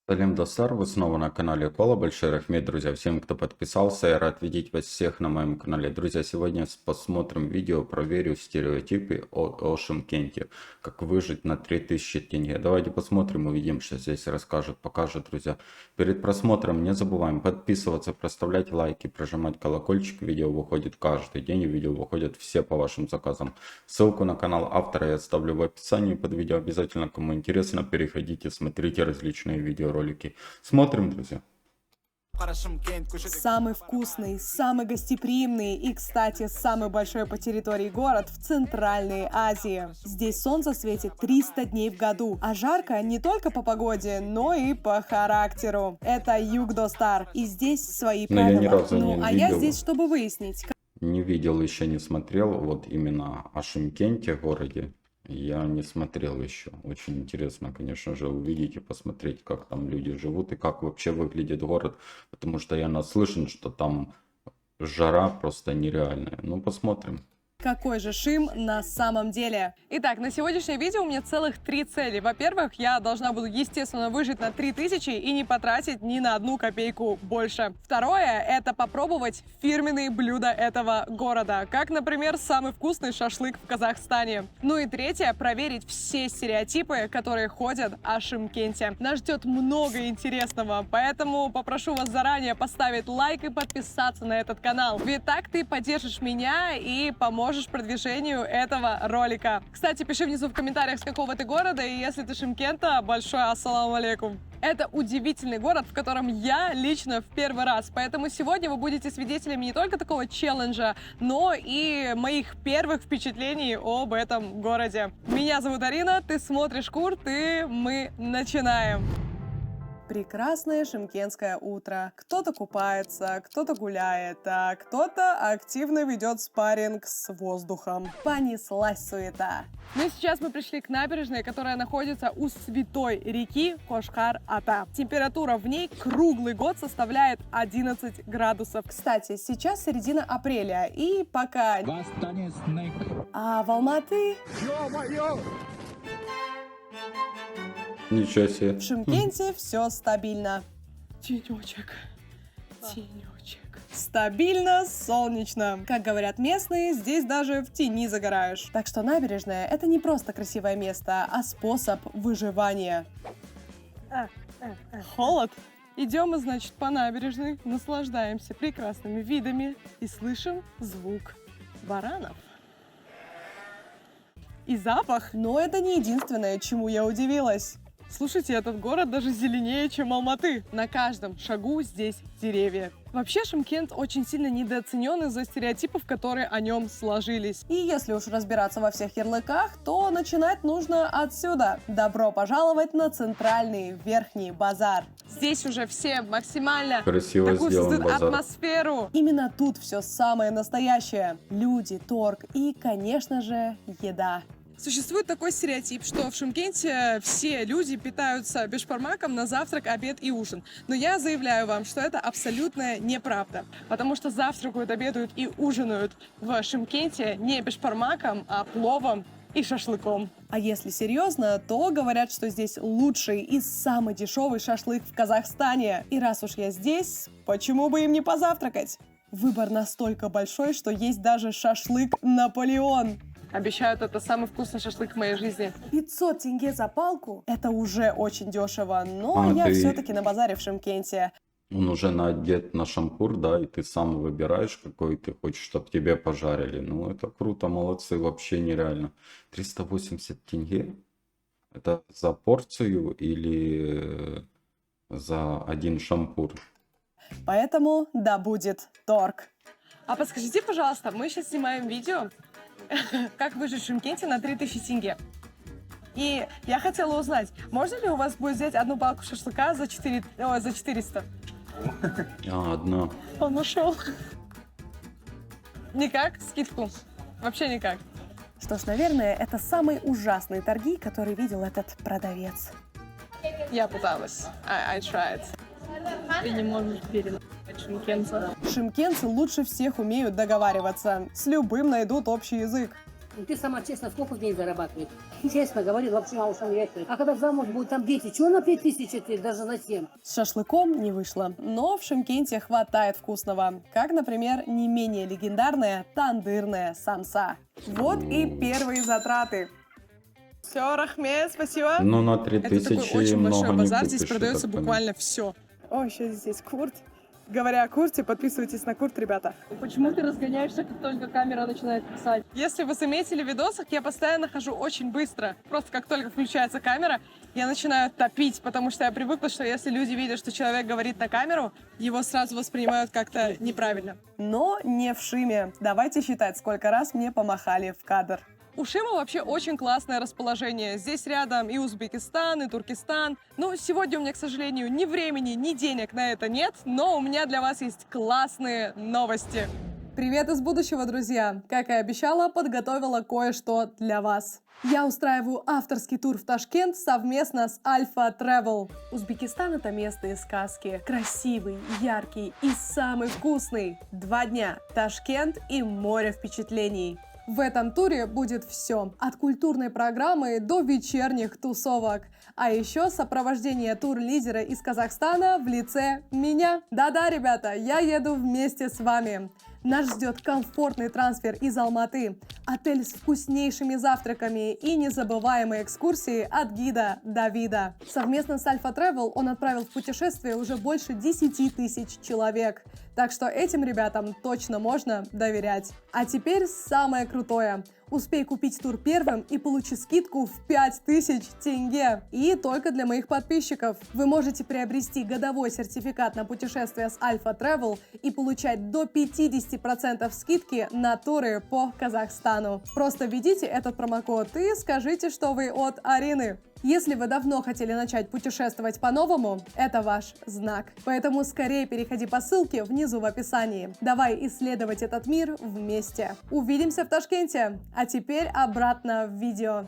Салим Досар, вы снова на канале Кола. Большой рахмет, друзья, всем, кто подписался. Я рад видеть вас всех на моем канале. Друзья, сегодня посмотрим видео, проверю стереотипы о Шымкенте. Как выжить на 3000 тенге. Давайте посмотрим, увидим, что здесь расскажет, покажет, друзья. Перед просмотром не забываем подписываться, проставлять лайки, прожимать колокольчик. Видео выходит каждый день, видео выходят все по вашим заказам. Ссылку на канал автора я оставлю в описании под видео. Обязательно, кому интересно, переходите, смотрите различные видеоролики. Смотрим, друзья. Самый вкусный, самый гостеприимный и, кстати, самый большой по территории город в Центральной Азии. Здесь солнце светит 300 дней в году, а жарко не только по погоде, но и по характеру. Это Юг Достар, и здесь свои Но я правила. ни разу не А я видел. здесь, чтобы выяснить. Не видел, еще не смотрел. Вот именно о Шымкенте городе я не смотрел еще. Очень интересно, конечно же, увидеть и посмотреть, как там люди живут и как вообще выглядит город. Потому что я наслышан, что там жара просто нереальная. Ну, посмотрим. Какой же Шим на самом деле? Итак, на сегодняшнее видео у меня целых 3 цели. Во-первых, я должна буду, естественно, выжить на 3000 и не потратить ни на 1 копейку больше. Второе, это попробовать фирменные блюда этого города, как, например, самый вкусный шашлык в Казахстане. Ну и третье, проверить все стереотипы, которые ходят о Шымкенте. Нас ждет много интересного, поэтому попрошу вас заранее поставить лайк и подписаться на этот канал. Ведь так ты поддержишь меня и поможешь продвижению этого ролика. Кстати, пиши внизу в комментариях, с какого ты города, и если ты Шымкента, большой ассаламу алейкум. Это удивительный город, в котором я лично в первый раз, поэтому сегодня вы будете свидетелями не только такого челленджа, но и моих первых впечатлений об этом городе. Меня зовут Арина, ты смотришь Курт, и мы начинаем. Прекрасное шымкентское утро. Кто-то купается, кто-то гуляет, а кто-то активно ведет спарринг с воздухом. Понеслась суета. Ну и сейчас мы пришли к набережной, которая находится у святой реки Кошкар-Ата. Температура в ней круглый год составляет 11 градусов. Кстати, сейчас середина апреля, и пока... А в Алматы... Ничего себе. В Шымкенте все стабильно. Тенечек. Тенечек. Стабильно, солнечно. Как говорят местные, здесь даже в тени загораешь. Так что набережная — это не просто красивое место, а способ выживания. Холод? Идем мы, значит, по набережной, наслаждаемся прекрасными видами и слышим звук баранов. И запах. Но это не единственное, чему я удивилась. Слушайте, этот город даже зеленее, чем Алматы. На каждом шагу здесь деревья. Вообще, Шымкент очень сильно недооценен из-за стереотипов, которые о нем сложились. И если уж разбираться во всех ярлыках, то начинать нужно отсюда. Добро пожаловать на центральный верхний базар. Здесь уже все максимально Красиво такую сделан создают базар. атмосферу. Именно тут все самое настоящее. Люди, торг и, конечно же, еда. Существует такой стереотип, что в Шымкенте все люди питаются бешбармаком на завтрак, обед и ужин. Но я заявляю вам, что это абсолютная неправда. Потому что завтракают, обедают и ужинают в Шымкенте не бешбармаком, а пловом и шашлыком. А если серьезно, то говорят, что здесь лучший и самый дешевый шашлык в Казахстане. И раз уж я здесь, почему бы им не позавтракать? Выбор настолько большой, что есть даже шашлык Наполеон. Обещают, это самый вкусный шашлык в моей жизни. 500 тенге за палку? Это уже очень дешево, но я все-таки на базаре в Шымкенте. Он уже надет на шампур, да, и ты сам выбираешь, какой ты хочешь, чтобы тебе пожарили. Ну, это круто, молодцы, вообще нереально. 380 тенге? Это за порцию или за один шампур? Поэтому да будет торг. А подскажите, пожалуйста, мы сейчас снимаем видео, как выжить в Шымкенте на 3000 тенге. И я хотела узнать, можно ли у вас будет взять одну палку шашлыка за 400? Одна. Он ушел. Никак? Скидку? Вообще никак. Что ж, наверное, это самые ужасные торги, которые видел этот продавец. Я пыталась. I tried. Ты не можешь передать шымкенца. Шымкенцы лучше всех умеют договариваться. С любым найдут общий язык. Ну, ты сама честно, сколько в день зарабатываешь? Честно говорю, вообще мало не верит. А когда замуж будет там дети, чего на 5000 идти, даже на 7? С шашлыком не вышло, но в Шымкенте хватает вкусного. Как, например, не менее легендарная тандырная самса. Вот и первые затраты. Все, Рахмет, спасибо. Ну, на Это такой 3000 очень много большой не базар, купишь, здесь я продается так понимаю. буквально все. О, еще здесь курт. Говоря о курте, подписывайтесь на курт, ребята. Почему ты разгоняешься, как только камера начинает писать? Если вы заметили в видосах, я постоянно хожу очень быстро. Просто как только включается камера, я начинаю топить, потому что я привыкла, что если люди видят, что человек говорит на камеру, его сразу воспринимают как-то неправильно. Но не в Шиме. Давайте считать, сколько раз мне помахали в кадр. У Шима вообще очень классное расположение. Здесь рядом и Узбекистан, и Туркестан. Но сегодня у меня, к сожалению, ни времени, ни денег на это нет. Но у меня для вас есть классные новости. Привет из будущего, друзья! Как и обещала, подготовила кое-что для вас. Я устраиваю авторский тур в Ташкент совместно с Альфа Travel. Узбекистан — это место из сказки. Красивый, яркий и самый вкусный. 2 дня. Ташкент и море впечатлений. В этом туре будет все, от культурной программы до вечерних тусовок. А еще сопровождение тур-лидера из Казахстана в лице меня. Да-да, ребята, я еду вместе с вами. Нас ждет комфортный трансфер из Алматы, отель с вкуснейшими завтраками и незабываемые экскурсии от гида Давида. Совместно с Альфа Travel он отправил в путешествие уже больше 10 тысяч человек. Так что этим ребятам точно можно доверять. А теперь самое крутое. Успей купить тур первым и получи скидку в 5000 тенге. И только для моих подписчиков. Вы можете приобрести годовой сертификат на путешествие с Альфа Travel и получать до 50% скидки на туры по Казахстану. Просто введите этот промокод и скажите, что вы от Арины. Если вы давно хотели начать путешествовать по-новому, это ваш знак. Поэтому скорее переходи по ссылке внизу в описании. Давай исследовать этот мир вместе. Увидимся в Ташкенте. А теперь обратно в видео.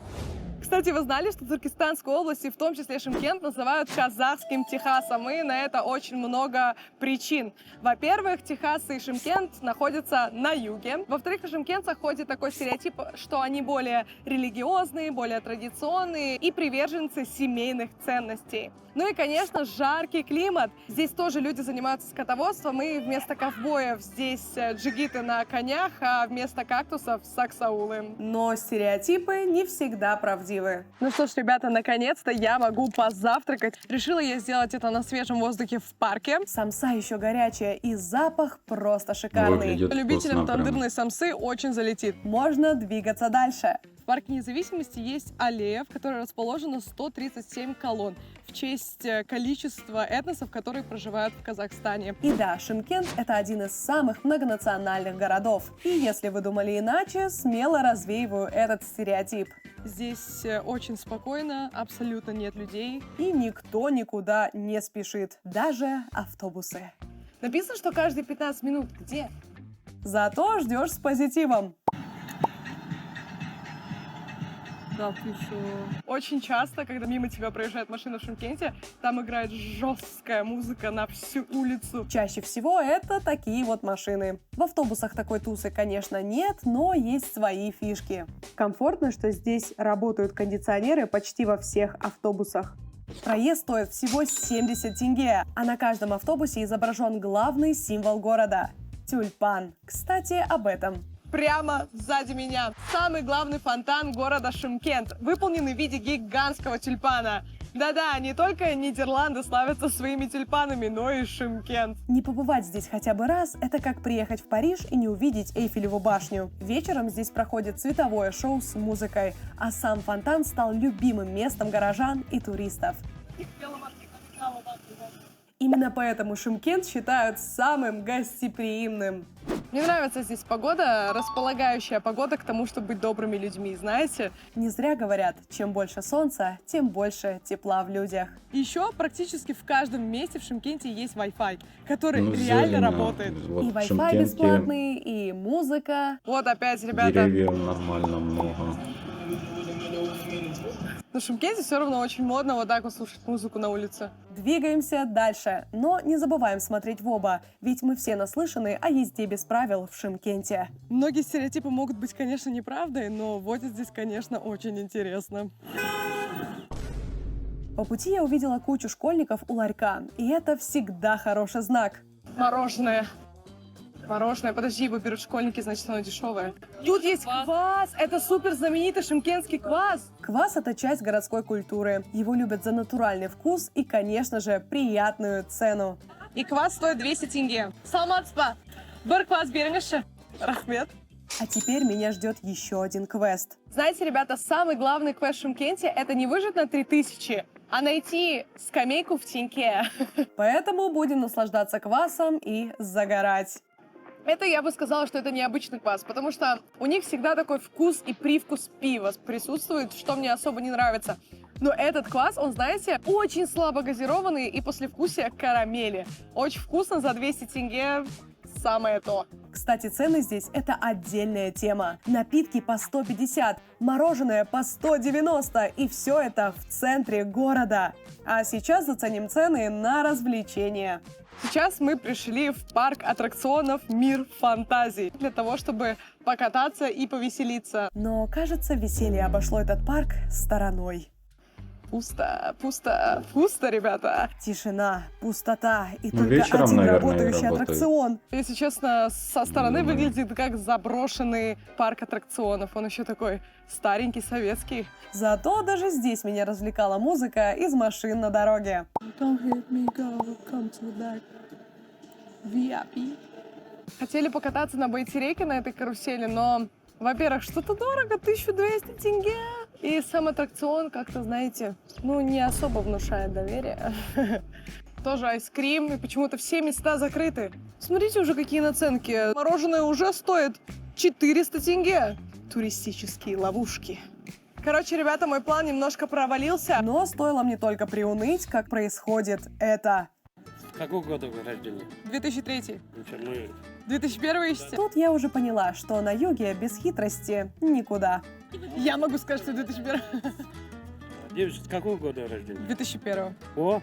Кстати, вы знали, что Туркестанскую область, и в том числе Шымкент, называют казахским Техасом, и на это очень много причин. Во-первых, Техас и Шымкент находятся на юге. Во-вторых, о шымкентцах ходит такой стереотип, что они более религиозные, более традиционные и приверженцы семейных ценностей. Ну и, конечно, жаркий климат. Здесь тоже люди занимаются скотоводством, и вместо ковбоев здесь джигиты на конях, а вместо кактусов саксаулы. Но стереотипы не всегда правдивы. Ну что ж, ребята, наконец-то я могу позавтракать. Решила я сделать это на свежем воздухе в парке. Самса еще горячая, и запах просто шикарный. Выглядит Любителям вкусно прям. тандырной самсы очень залетит. Можно двигаться дальше. В парке Независимости есть аллея, в которой расположено 137 колонн в честь количества этносов, которые проживают в Казахстане. И да, Шымкент — это один из самых многонациональных городов. И если вы думали иначе, смело развеиваю этот стереотип. Здесь очень спокойно, абсолютно нет людей, и никто никуда не спешит, даже автобусы. Написано, что каждые 15 минут. Где? Зато ждешь с позитивом. Да, ты что? Очень часто, когда мимо тебя проезжает машина в Шымкенте, там играет жесткая музыка на всю улицу. Чаще всего это такие вот машины. В автобусах такой тусы, конечно, нет, но есть свои фишки. Комфортно, что здесь работают кондиционеры почти во всех автобусах. Проезд стоит всего 70 тенге, а на каждом автобусе изображен главный символ города – тюльпан. Кстати, об этом. Прямо сзади меня самый главный фонтан города Шымкент, выполненный в виде гигантского тюльпана. Да-да, не только Нидерланды славятся своими тюльпанами, но и Шымкент. Не побывать здесь хотя бы раз – это как приехать в Париж и не увидеть Эйфелеву башню. Вечером здесь проходит световое шоу с музыкой, а сам фонтан стал любимым местом горожан и туристов. Именно поэтому Шымкент считают самым гостеприимным. Мне нравится здесь погода, располагающая погода к тому, чтобы быть добрыми людьми, знаете? Не зря говорят, чем больше солнца, тем больше тепла в людях. Еще практически в каждом месте в Шымкенте есть Wi-Fi, который реально зелено. работает. Вот И в Wi-Fi Шымкенте бесплатный, и музыка. Вот опять, ребята. Деревьев нормально много. Но в Шымкенте все равно очень модно вот так вот слушать музыку на улице. Двигаемся дальше, но не забываем смотреть в оба, ведь мы все наслышаны о езде без правил в Шымкенте. Многие стереотипы могут быть, конечно, неправдой, но водят здесь, конечно, очень интересно. По пути я увидела кучу школьников у ларька, и это всегда хороший знак. Мороженое. Мороженое. Подожди, его берут школьники, значит, оно дешевое. Тут есть квас. Это супер знаменитый шымкентский квас. Квас — это часть городской культуры. Его любят за натуральный вкус и, конечно же, приятную цену. И квас стоит 200 тенге. Саламатспа. Бір квас беріңізші. Рахмет. А теперь меня ждет еще один квест. Знаете, ребята, самый главный квест в Шымкенте — это не выжить на 3000, а найти скамейку в теньке. Поэтому будем наслаждаться квасом и загорать. Это я бы сказала, что это необычный квас, потому что у них всегда такой вкус и привкус пива присутствует, что мне особо не нравится. Но этот квас, он, знаете, очень слабо газированный и послевкусие карамели. Очень вкусно, за 200 тенге самое то. Кстати, цены здесь — это отдельная тема. Напитки по 150, мороженое по 190, и все это в центре города. А сейчас заценим цены на развлечения. Сейчас мы пришли в парк аттракционов «Мир фантазий» для того, чтобы покататься и повеселиться. Но, кажется, веселье обошло этот парк стороной. Пусто, пусто, пусто, ребята. Тишина, пустота и только вечером, один наверное, работающий работает. аттракцион. Если честно, со стороны выглядит как заброшенный парк аттракционов. Он еще такой старенький, советский. Зато даже здесь меня развлекала музыка из машин на дороге. Don't hit me, girl, come to the back. VIP. Хотели покататься на байтерейке на этой карусели, но, во-первых, что-то дорого, 1200 тенге. И сам аттракцион, как-то, знаете, ну, не особо внушает доверие. Тоже айскрим, и почему-то все места закрыты. Смотрите уже, какие наценки. Мороженое уже стоит 400 тенге. Туристические ловушки. Короче, ребята, мой план немножко провалился. Но стоило мне только приуныть, как происходит это. Какого года вы рождения? 2003. Ничего, мы... 2001 ищете? Тут я уже поняла, что на юге без хитрости никуда. Я могу сказать, что 2001. Девочка, какого года рождения? 2001. О,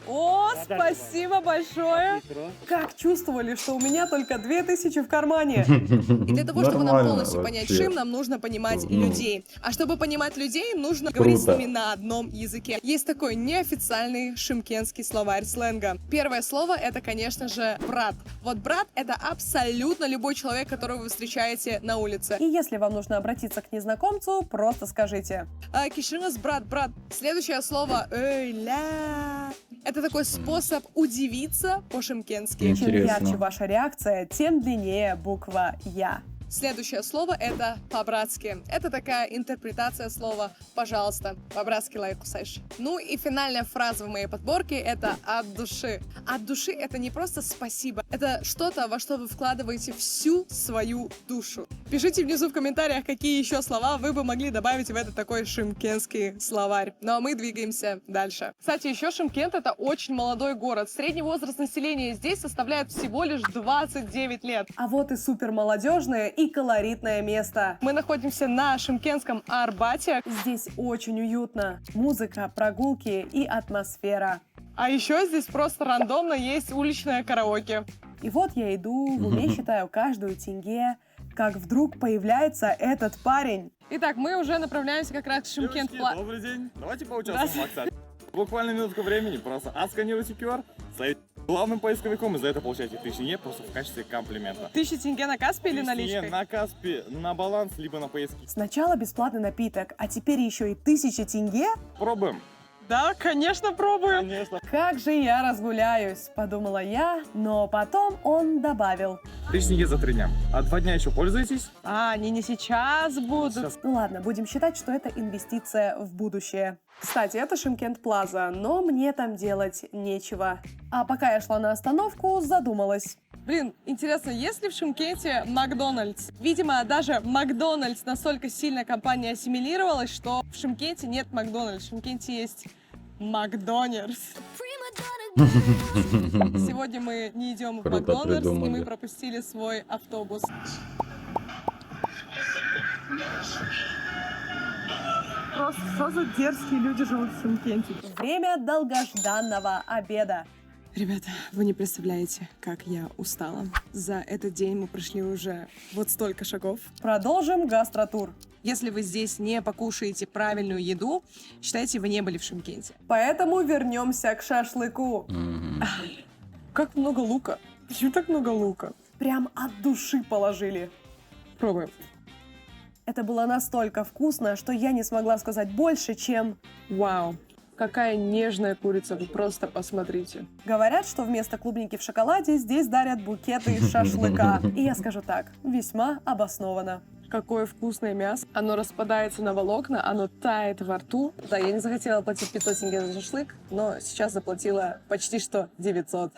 О, спасибо большое! Как чувствовали, что у меня только 2000 в кармане. И для того, чтобы нам Нормально полностью понять вообще. Шим, нам нужно понимать Ну. людей. А чтобы понимать людей, нужно Круто. говорить с ними на одном языке. Есть такой неофициальный шымкентский словарь сленга. Первое слово — это, конечно же, брат. Вот брат — это абсолютно любой человек, которого вы встречаете на улице. И если вам нужно обратиться к незнакомцу, просто скажите: «Кишинас, брат, брат». Следующее слово «ля». Это такой способ удивиться по-шымкенски. Чем Интересно. ярче ваша реакция, тем длиннее буква «Я». Следующее слово — это по-братски. Это такая интерпретация слова «пожалуйста». По-братски лайк кусаешь. Ну и финальная фраза в моей подборке — это «от души». От души — это не просто спасибо. Это что-то, во что вы вкладываете всю свою душу. Пишите внизу в комментариях, какие еще слова вы бы могли добавить в этот такой шымкентский словарь. Ну а мы двигаемся дальше. Кстати, еще Шымкент — это очень молодой город. Средний возраст населения здесь составляет всего лишь 29 лет. А вот и супер молодежное и колоритное место. Мы находимся на шымкентском Арбате. Здесь очень уютно. Музыка, прогулки и атмосфера. А еще здесь просто рандомно есть уличное караоке. И вот я иду, в уме считаю каждую тенге, как вдруг появляется этот парень. Итак, мы уже направляемся как раз к Шымкент. Девочки, добрый день. Давайте поучаствуем в акции. Буквально минутку времени, просто отсканируйте QR, ставите главным поисковиком, и за это получаете 1000 тенге просто в качестве комплимента. 1000 тенге на Каспе или 1000 тенге наличкой? на Каспе, на баланс, либо на поиски. Сначала бесплатный напиток, а теперь еще и 1000 тенге? Пробуем. Да, конечно, пробуем. Конечно. Как же я разгуляюсь, подумала я, но потом он добавил: 1000 тенге за 3 дня. А 2 дня еще пользуетесь? а, они не сейчас будут. Сейчас. Ну ладно, будем считать, что это инвестиция в будущее. Кстати, это Шымкент Плаза, но мне там делать нечего. А пока я шла на остановку, задумалась. Блин, интересно, есть ли в Шымкенте Макдональдс? Видимо, даже Макдональдс настолько сильно компания ассимилировалась, что в Шымкенте нет Макдональдс. В Шымкенте есть Макдональдс. Сегодня мы не идем в Круто Макдональдс, и придумали. мы пропустили свой автобус. Просто что за дерзкие люди живут в Шымкенте? Время долгожданного обеда. Ребята, вы не представляете, как я устала. За этот день мы прошли уже вот столько шагов. Продолжим гастротур. Если вы здесь не покушаете правильную еду, считайте, вы не были в Шымкенте. Поэтому вернемся к шашлыку. Как много лука. Почему так много лука? Прям от души положили. Пробуем. Это было настолько вкусно, что я не смогла сказать больше, чем «Вау». Какая нежная курица, вы просто посмотрите. Говорят, что вместо клубники в шоколаде здесь дарят букеты из шашлыка. И я скажу так, весьма обоснованно. Какое вкусное мясо. Оно распадается на волокна, оно тает во рту. Да, я не захотела платить 500 тенге за шашлык, но сейчас заплатила почти что 900.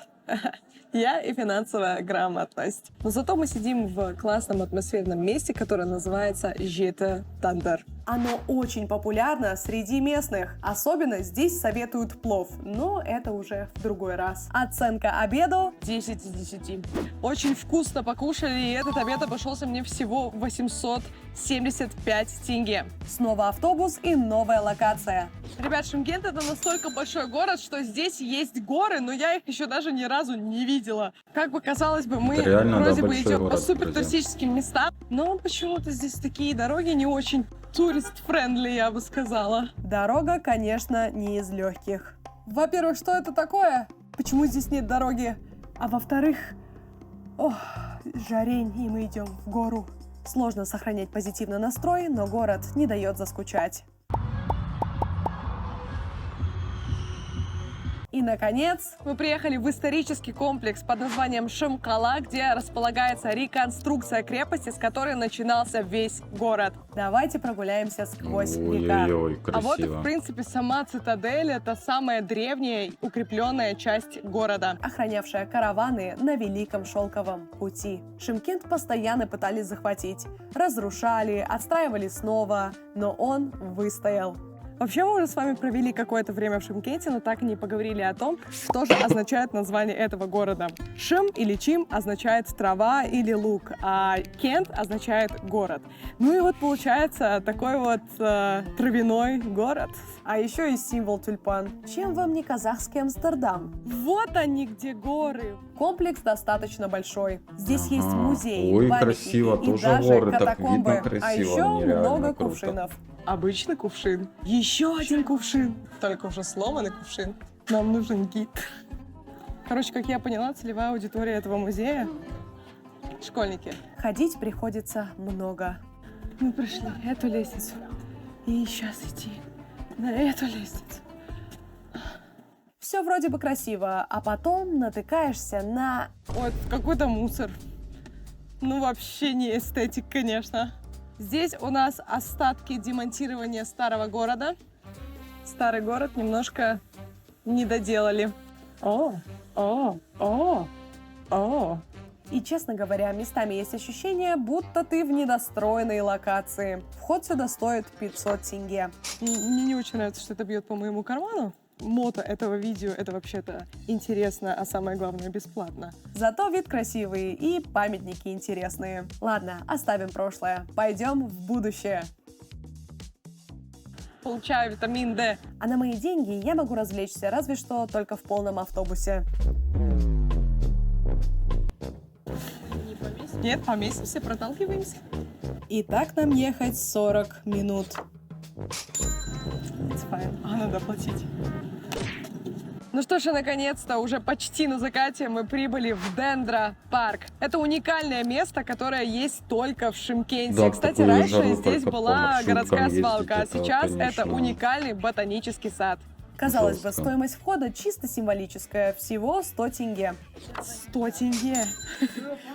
Я и финансовая грамотность. Но зато мы сидим в классном атмосферном месте, которое называется Жета Тандар. Оно очень популярно среди местных. Особенно здесь советуют плов, но это уже в другой раз. Оценка обеду 10 из 10. Очень вкусно покушали, и этот обед обошелся мне всего 875 тенге. Снова автобус и новая локация. Ребят, Шымкент — это настолько большой город, что здесь есть горы, но я их еще даже ни разу не видела. Как бы казалось бы, мы реально, вроде да, бы большой идем по город, супер туристическим местам, но почему-то здесь такие дороги не очень турист-френдли, я бы сказала. Дорога, конечно, не из легких. Во-первых, что это такое? Почему здесь нет дороги? А во-вторых, жарень, и мы идем в гору. Сложно сохранять позитивный настрой, но город не дает заскучать. И, наконец, мы приехали в исторический комплекс под названием Шымкала, где располагается реконструкция крепости, с которой начинался весь город. Давайте прогуляемся сквозь века. Ой-ой-ой, красиво. А вот, в принципе, сама цитадель — это самая древняя укрепленная часть города, охранявшая караваны на Великом Шелковом пути. Шымкент постоянно пытались захватить. Разрушали, отстраивали снова, но он выстоял. Вообще, мы уже с вами провели какое-то время в Шымкенте, но так и не поговорили о том, что же означает название этого города. Шым или Чим означает трава или луг, а Кент означает город. Ну и вот получается такой вот травяной город. А еще есть символ тюльпан. Чем вам не казахский Амстердам? Вот они где горы. Комплекс достаточно большой. Здесь есть музей, Ой, памятники красиво, и тоже даже горы, так катакомбы. видно красиво, А еще нереально много круто. кувшинов. Обычный кувшин. Еще один кувшин. Только уже сломанный кувшин. Нам нужен гид. Короче, как я поняла, целевая аудитория этого музея — школьники. Ходить приходится много. Мы прошли эту лестницу. И сейчас идти на эту лестницу. Все вроде бы красиво, а потом натыкаешься на... Ой, какой-то мусор. Ну, вообще не эстетик, конечно. Здесь у нас остатки демонтирования старого города. Старый город немножко не доделали. И, честно говоря, местами есть ощущение, будто ты в недостроенной локации. Вход сюда стоит 500 тенге. Мне не очень нравится, что это бьет по моему карману. Мото этого видео — это вообще-то интересно, а самое главное — бесплатно. Зато вид красивый и памятники интересные. Ладно, оставим прошлое. Пойдем в будущее. Получаю витамин D. А на мои деньги я могу развлечься, разве что только в полном автобусе. Не поместимся? Нет, поместимся, проталкиваемся. И так нам ехать 40 минут. It's fine. Надо платить. Ну что ж, и наконец-то, уже почти на закате мы прибыли в Дендра-парк. Это уникальное место, которое есть только в Шымкенте. Да, Кстати, такую раньше жару здесь только по была маршруткам городская ездить, свалка, а это, сейчас это конечно, уникальный ботанический сад. Казалось бы, жестко. стоимость входа чисто символическая, всего 100 тенге. 100 тенге?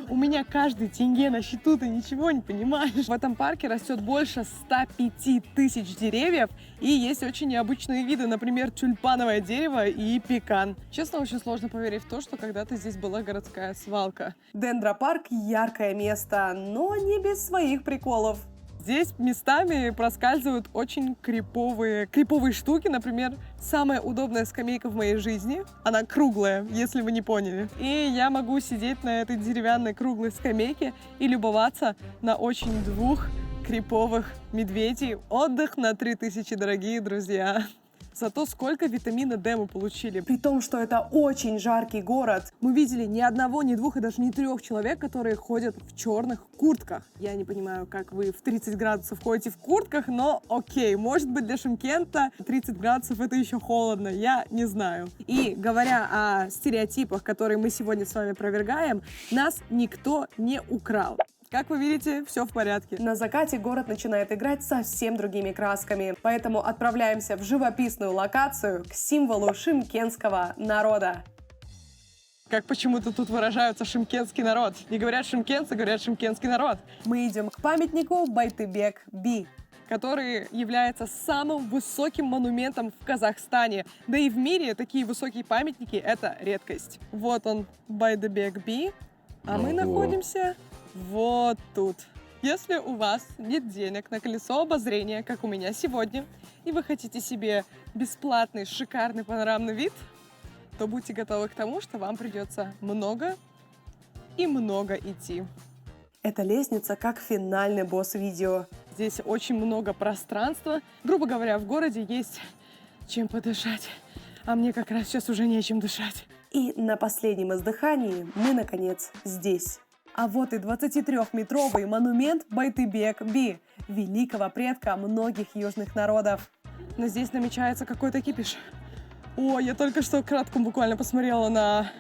У меня каждый тенге на счету, ты ничего не понимаешь. В этом парке растет больше 105 тысяч деревьев, и есть очень необычные виды, например, тюльпановое дерево и пекан. Честно, очень сложно поверить в то, что когда-то здесь была городская свалка. Дендропарк — яркое место, но не без своих приколов. Здесь местами проскальзывают очень криповые штуки. Например, самая удобная скамейка в моей жизни. Она круглая, если вы не поняли. И я могу сидеть на этой деревянной круглой скамейке и любоваться на очень двух криповых медведей. Отдых на 3000, дорогие друзья. Зато сколько витамина D мы получили. При том, что это очень жаркий город. Мы видели ни одного, ни двух и даже ни трех человек, которые ходят в черных куртках. Я не понимаю, как вы в 30 градусов ходите в куртках, но окей, может быть для Шымкента 30 градусов это еще холодно, я не знаю. И говоря о стереотипах, которые мы сегодня с вами опровергаем, нас никто не украл. Как вы видите, все в порядке. На закате город начинает играть совсем другими красками, поэтому отправляемся в живописную локацию к символу шымкентского народа. Как почему-то тут выражаются шымкентский народ. Не говорят шымкентцы, говорят шымкентский народ. Мы идем к памятнику Байтыбек-Би, который является самым высоким монументом в Казахстане. Да и в мире такие высокие памятники — это редкость. Вот он, Байтыбек-Би, а мы находимся вот тут. Если у вас нет денег на колесо обозрения, как у меня сегодня, и вы хотите себе бесплатный, шикарный панорамный вид, то будьте готовы к тому, что вам придется много и много идти. Эта лестница как финальный босс видео. Здесь очень много пространства. Грубо говоря, в городе есть чем подышать. А мне как раз сейчас уже нечем дышать. И на последнем издыхании мы, наконец, здесь. А вот и 23-метровый монумент Байтыбек-Би, великого предка многих южных народов. Но здесь намечается какой-то кипиш. О, я только что кратко буквально посмотрела на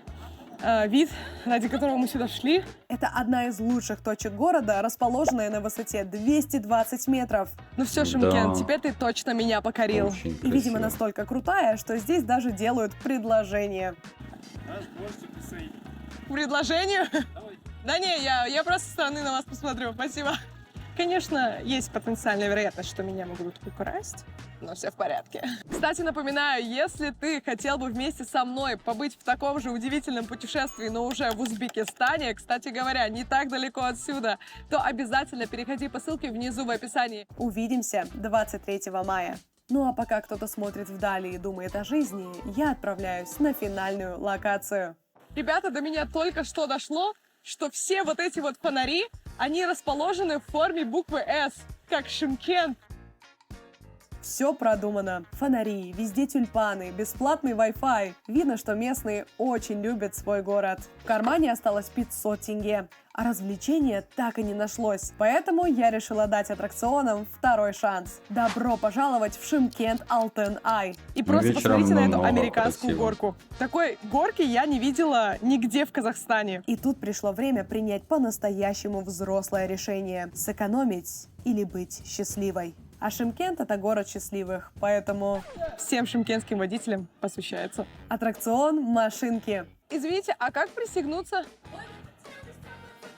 вид, ради которого мы сюда шли. Это одна из лучших точек города, расположенная на высоте 220 метров. Ну все, Шымкент, Да. теперь ты точно меня покорил. Очень И, видимо, красиво. настолько крутая, что здесь даже делают предложение. Предложению? Да не, я просто со стороны на вас посмотрю, спасибо. Конечно, есть потенциальная вероятность, что меня могут украсть, но все в порядке. Кстати, напоминаю, если ты хотел бы вместе со мной побыть в таком же удивительном путешествии, но уже в Узбекистане, кстати говоря, не так далеко отсюда, то обязательно переходи по ссылке внизу в описании. Увидимся 23 мая. Ну а пока кто-то смотрит вдали и думает о жизни, я отправляюсь на финальную локацию. Ребята, до меня только что дошло, что все вот эти вот фонари, они расположены в форме буквы «С», как Шымкент. Все продумано. Фонари, везде тюльпаны, бесплатный Wi-Fi. Видно, что местные очень любят свой город. В кармане осталось 500 тенге, а развлечения так и не нашлось. Поэтому я решила дать аттракционам второй шанс. Добро пожаловать в Шымкент Алтын-Ай. И просто вечером посмотрите на эту намного американскую красиво. горку. Такой горки я не видела нигде в Казахстане. И тут пришло время принять по-настоящему взрослое решение. Сэкономить или быть счастливой. А Шымкент — это город счастливых, поэтому всем шымкентским водителям посвящается. Аттракцион машинки. Извините, а как пристегнуться?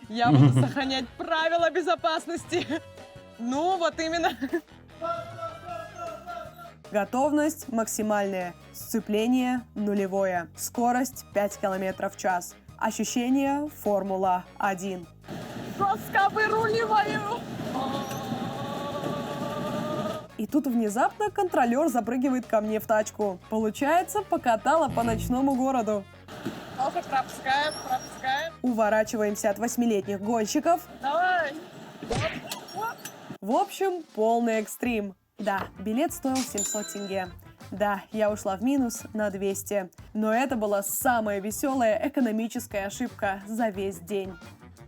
Я буду сохранять правила безопасности. Ну, вот именно. Готовность максимальная. Сцепление нулевое. Скорость 5 км в час. Ощущение Формула-1. Жестко выруливаю. И тут внезапно контролер запрыгивает ко мне в тачку. Получается, покатала по ночному городу. Пропускаем. Уворачиваемся от 8-летних гонщиков. Давай. В общем, полный экстрим. Да, билет стоил 700 тенге. Да, я ушла в минус на 200. Но это была самая веселая экономическая ошибка за весь день.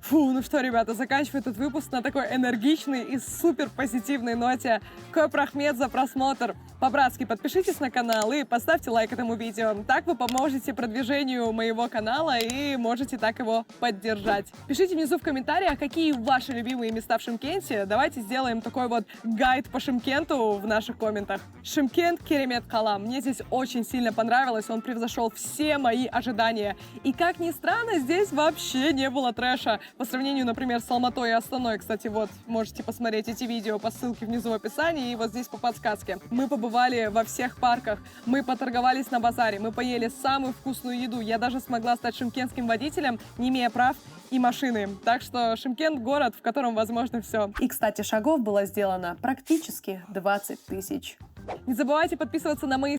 Фу, ну что, ребята, заканчиваю этот выпуск на такой энергичной и супер позитивной ноте. Коп Рахмет за просмотр. По-братски подпишитесь на канал и поставьте лайк этому видео. Так вы поможете продвижению моего канала и можете так его поддержать. Пишите внизу в комментариях, какие ваши любимые места в Шымкенте. Давайте сделаем такой вот гайд по Шымкенту в наших комментах. Шымкент Керемет Кала. Мне здесь очень сильно понравилось. Он превзошел все мои ожидания. И как ни странно, здесь вообще не было трэша. По сравнению, например, с Алматой и Астаной. Кстати, вот, можете посмотреть эти видео по ссылке внизу в описании и вот здесь по подсказке. Мы побывали во всех парках, мы поторговались на базаре, мы поели самую вкусную еду. Я даже смогла стать шымкентским водителем, не имея прав и машины. Так что Шымкент — город, в котором возможно все. И, кстати, шагов было сделано практически 20 тысяч. Не забывайте подписываться на мои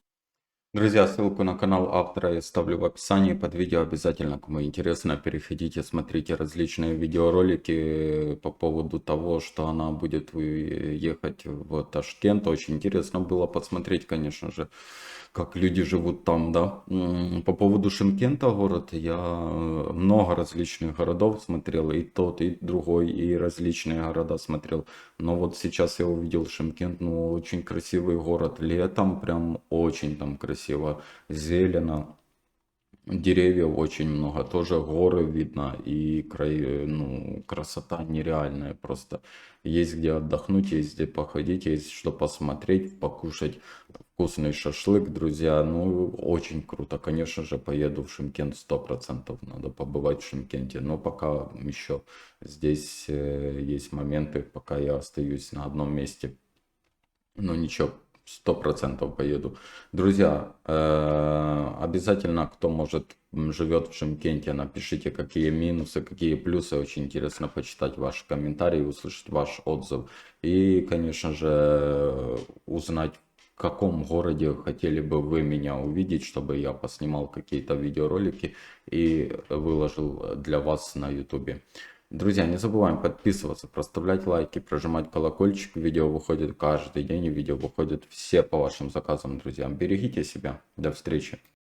Друзья, ссылку на канал автора я ставлю в описании под видео. Обязательно, кому интересно, переходите, смотрите различные видеоролики по поводу того, что она будет ехать в Ташкент. Очень интересно было посмотреть, конечно же, как люди живут там, да. По поводу Шымкента город, я много различных городов смотрел, и тот, и другой, и различные города смотрел. Но вот сейчас я увидел Шымкент, ну, очень красивый город. Летом прям очень там красиво, зелено. Деревьев очень много, тоже горы видно и ну, красота нереальная просто. Есть где отдохнуть, есть где походить, есть что посмотреть, покушать вкусный шашлык, друзья. Ну, очень круто. Конечно же, поеду в Шымкент 100%. Надо побывать в Шымкенте. Но пока еще здесь есть моменты, пока я остаюсь на одном месте. Но ничего, 100% поеду. Друзья, обязательно, кто может живет в Шымкенте, напишите, какие минусы, какие плюсы. Очень интересно почитать ваши комментарии, услышать ваш отзыв. И, конечно же, узнать, в каком городе хотели бы вы меня увидеть, чтобы я поснимал какие-то видеоролики и выложил для вас на YouTube. Друзья, не забываем подписываться, проставлять лайки, прожимать колокольчик. Видео выходит каждый день, и видео выходит все по вашим заказам, друзья. Берегите себя. До встречи.